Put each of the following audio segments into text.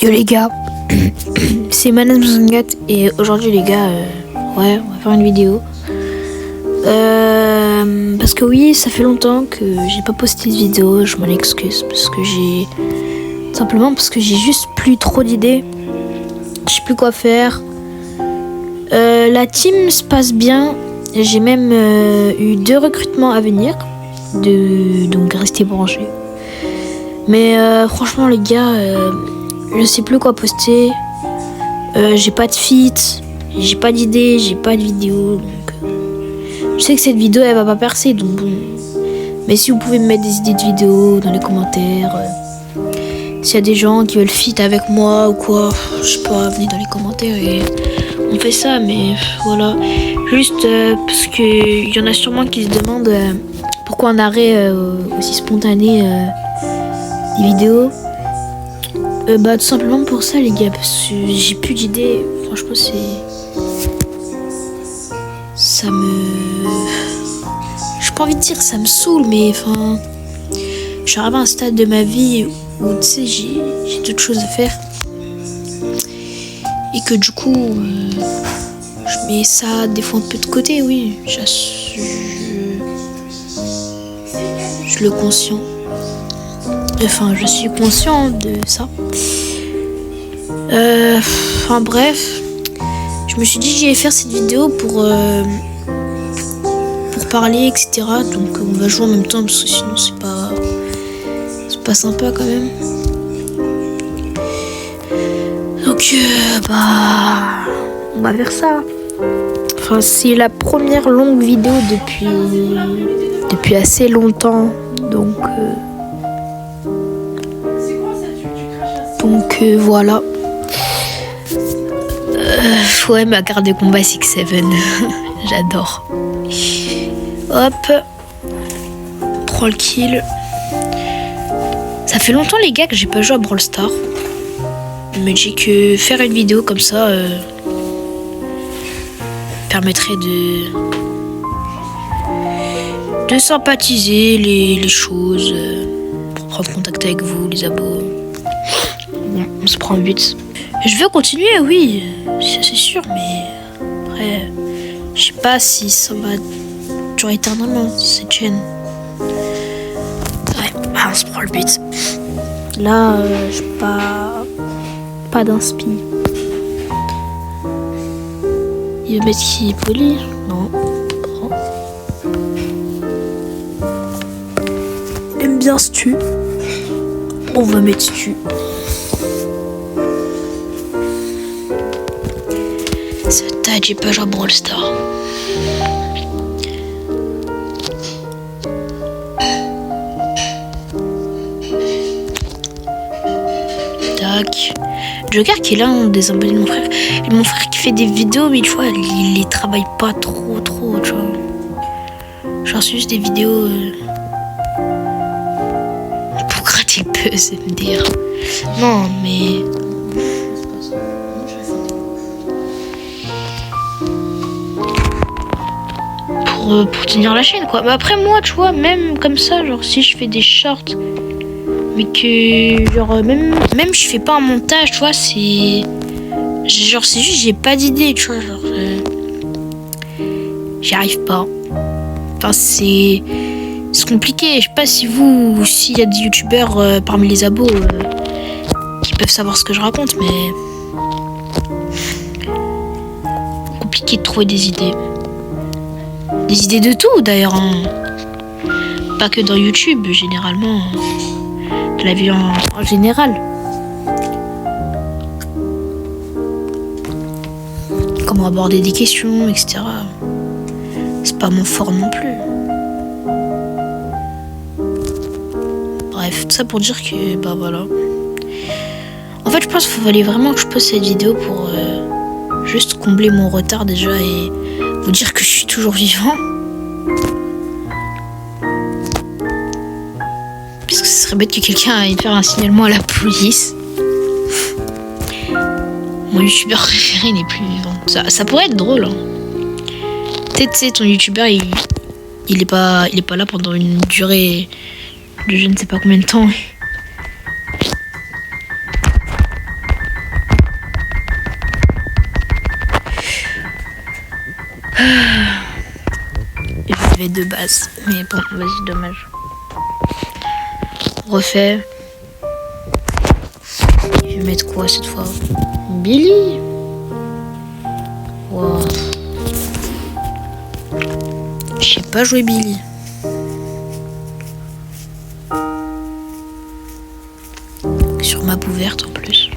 Yo les gars, c'est Manas64 et aujourd'hui les gars, ouais, on va faire une vidéo. Parce que oui, ça fait longtemps que j'ai pas posté de vidéo, je m'en excuse parce que j'ai juste plus trop d'idées. Je sais plus quoi faire. La team se passe bien. J'ai même eu 2 recrutements à venir. Donc restez branchés. Mais franchement les gars, je sais plus quoi poster. J'ai pas de feat, j'ai pas d'idées, j'ai pas de vidéo. Donc, je sais que cette vidéo elle va pas percer, donc bon. Mais si vous pouvez me mettre des idées de vidéos dans les commentaires, s'il y a des gens qui veulent feat avec moi ou quoi, je sais pas, venez dans les commentaires et on fait ça. Mais voilà, juste parce que il y en a sûrement qui se demandent pourquoi un arrêt aussi spontané des vidéos. Tout simplement pour ça les gars, parce que j'ai plus d'idées. Franchement ça me... J'ai pas envie de dire ça me saoule, mais enfin... Je suis arrivé à un stade de ma vie où tu sais j'ai d'autres choses à faire. Et que du coup je mets ça des fois un peu de côté, oui. Je le conscient. Enfin, je suis conscient de ça. Enfin bref, je me suis dit que j'allais faire cette vidéo pour parler, etc. Donc on va jouer en même temps parce que sinon c'est pas sympa quand même. Donc on va faire ça. Enfin, c'est la première longue vidéo depuis assez longtemps, donc voilà. Ouais, ma carte de combat 6-7. J'adore. Hop. Prends le kill. Ça fait longtemps les gars que j'ai pas joué à Brawl Stars. Mais j'ai que faire une vidéo comme ça permettrait de sympathiser les choses, pour prendre contact avec vous les abos. Bon, on se prend 8. Je veux continuer, oui, ça c'est sûr, mais après, je sais pas si ça va durer éternellement, cette chaîne. Ouais, on se prend le 8. Là, j'ai pas d'inspi. Il va mettre qui est poli? Non. Aime bien Stu. On va mettre Stu. J'ai pas joué à Brawl Stars. Tac. Joker qui est là, un des abonnés de mon frère. Et mon frère qui fait des vidéos, mais tu vois, il les travaille pas trop, tu vois. Genre c'est juste des vidéos pour gratter le buzz, me dire. Non, mais... pour tenir la chaîne quoi. Mais après moi tu vois, même comme ça, genre si je fais des shorts mais que genre même je fais pas un montage, tu vois, c'est genre c'est juste j'ai pas d'idée, tu vois, genre j'y arrive pas. Enfin c'est compliqué. Je sais pas si s'il y a des youtubeurs parmi les abos qui peuvent savoir ce que je raconte, mais compliqué de trouver des idées. Des idées de tout d'ailleurs, hein. Pas que dans YouTube, généralement, de la vie en général. Comment aborder des questions, etc. C'est pas mon fort non plus. Bref, tout ça pour dire que, voilà. En fait, je pense qu'il fallait vraiment que je poste cette vidéo pour juste combler mon retard déjà et vous dire que je suis toujours vivant. Parce que ce serait bête que quelqu'un aille faire un signalement à la police. Mon youtubeur préféré n'est plus vivant. Ça pourrait être drôle, hein. Peut-être c'est ton youtubeur il est pas là pendant une durée de je ne sais pas combien de temps. J'avais de base. Mais bon, vas-y, dommage. Refait. Je vais mettre quoi cette fois? Billy. Wow. Je sais pas jouer Billy. Sur map ouverte en plus.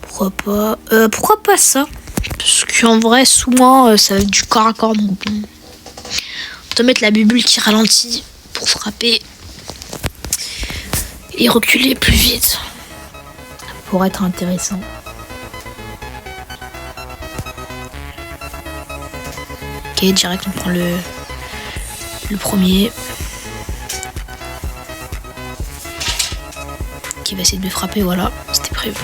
Pourquoi pas ça? Parce qu'en vrai, souvent, ça va être du corps à corps. Donc bon. On peut mettre la bubule qui ralentit pour frapper. Et reculer plus vite. Pour être intéressant. Ok, direct, on prend le premier. Qui va essayer de me frapper, voilà. C'était prévu.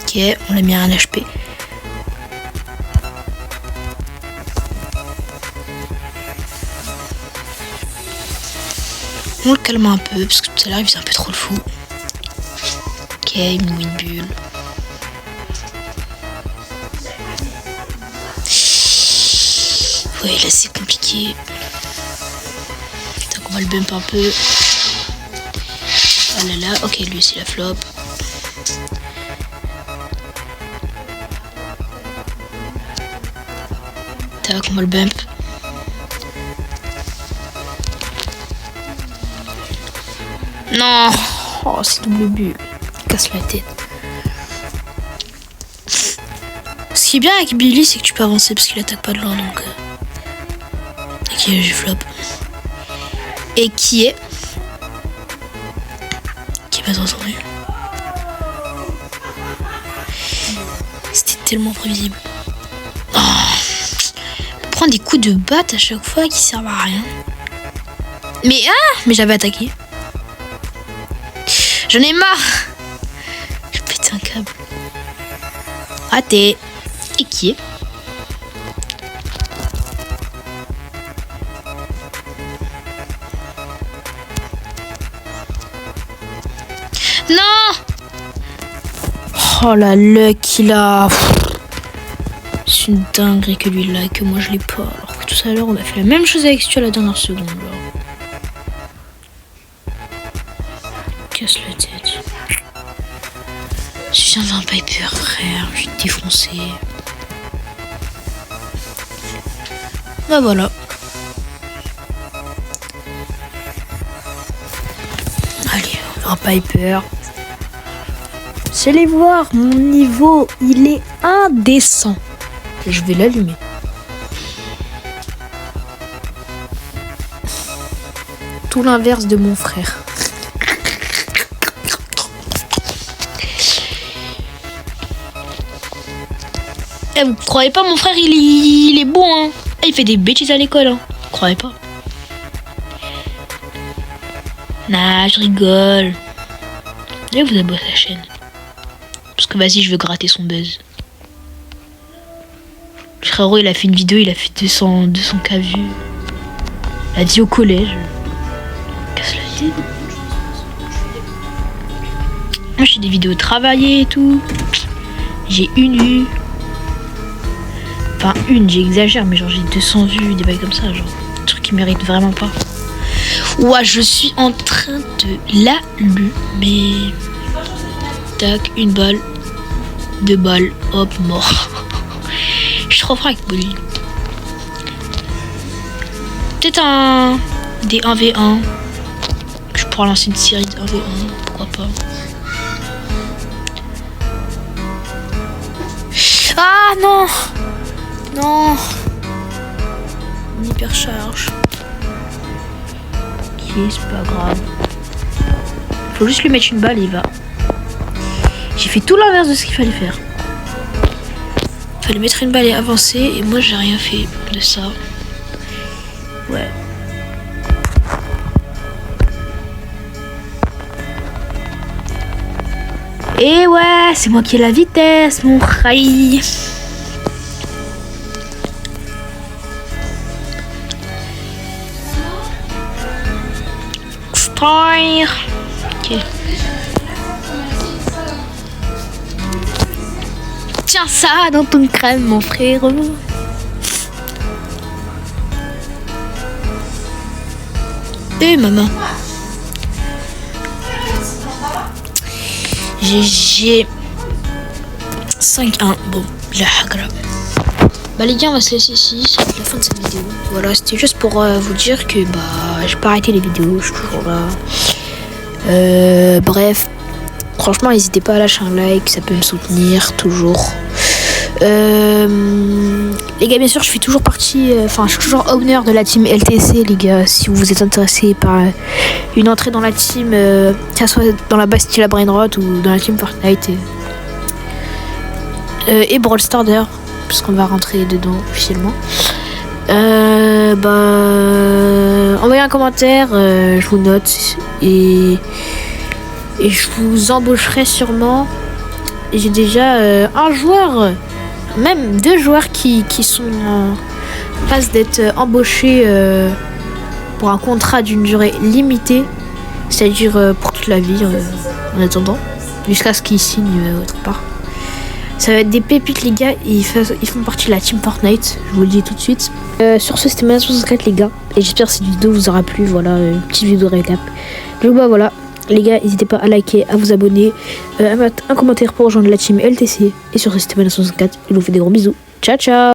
Ok, on l'a mis à un HP. On le calme un peu parce que tout à l'heure il faisait un peu trop le fou. Ok, il me met une bulle. Ouais, là c'est compliqué. Donc on va le bump un peu. Oh là là, ok, lui aussi la flop. Tac, on va le bump. Non. Oh, c'est double but. Il casse la tête. Ce qui est bien avec Billy, c'est que tu peux avancer parce qu'il attaque pas de loin, donc... Ok, j'ai flop. Et qui est pas entendu. C'était tellement prévisible. Oh. On prend des coups de batte à chaque fois qui servent à rien. Mais j'avais attaqué. J'en ai marre. Je pète un câble. Raté. Et qui est non. Oh la luck qu'il a. C'est une dinguerie que lui il l'a et que moi je l'ai pas. Alors que tout à l'heure on a fait la même chose avec Stu à la dernière seconde. Là. Casse la tête. Si j'avais un Piper, frère, je vais te défoncer. Bah voilà. Allez, un Piper. Vous allez voir, mon niveau, il est indécent. Je vais l'allumer. Tout l'inverse de mon frère. Eh, vous croyez pas, mon frère, il est bon, hein. Il fait des bêtises à l'école, hein. Vous croyez pas? Nah, je rigole. Et vous abonnez à la chaîne. Parce que vas-y, je veux gratter son buzz. Le frérot, il a fait une vidéo, il a fait 200K vues. Il a dit au collège. Casse la tête. Moi, j'ai des vidéos travaillées et tout. J'ai une vue. Enfin, j'exagère, mais genre j'ai 200 vues, des bails comme ça, genre. Un truc qui mérite vraiment pas. Ouah, je suis en train de l'allumer. Tac, une balle. 2 balles. Hop, mort. Je suis trop fort avec Bolly. Peut-être des 1v1. Je pourrais lancer une série de 1v1. Pourquoi pas. Ah non. Non. Une hypercharge. Ok, c'est pas grave. Faut juste lui mettre une balle et il va. J'ai fait tout l'inverse de ce qu'il fallait faire. Fallait mettre une balle et avancer. Et moi j'ai rien fait de ça. Ouais. Et ouais, c'est moi qui ai la vitesse, mon rail. Fire. Ok. Tiens ça dans ton crème, mon frère. Et maman. GG. 5-1. Bon, la grave. Bah les gars, on va se laisser ici, ça va être la fin de cette vidéo. Voilà, c'était juste pour vous dire que j'ai pas arrêté les vidéos, je suis toujours là. Bref, franchement, n'hésitez pas à lâcher un like, ça peut me soutenir toujours. Les gars, bien sûr, je suis toujours partie, je suis toujours owner de la team LTC, les gars. Si vous êtes intéressés par une entrée dans la team, que ce soit dans la Bastille à Brainrot ou dans la team Fortnite et Brawl Stars d'ailleurs, parce qu'on va rentrer dedans officiellement. Envoyez un commentaire, je vous note et je vous embaucherai sûrement. J'ai déjà un joueur, même 2 joueurs qui sont en phase d'être embauchés pour un contrat d'une durée limitée, c'est-à-dire pour toute la vie en attendant, jusqu'à ce qu'ils signent autre part. Ça va être des pépites les gars, ils font partie de la team Fortnite, je vous le dis tout de suite. Sur ce c'était Mana64 les gars, et j'espère que cette vidéo vous aura plu, voilà, une petite vidéo récap. Donc voilà, les gars, n'hésitez pas à liker, à vous abonner, à mettre un commentaire pour rejoindre la team LTC. Et sur ce c'était Mana64, je vous fais des gros bisous, ciao ciao.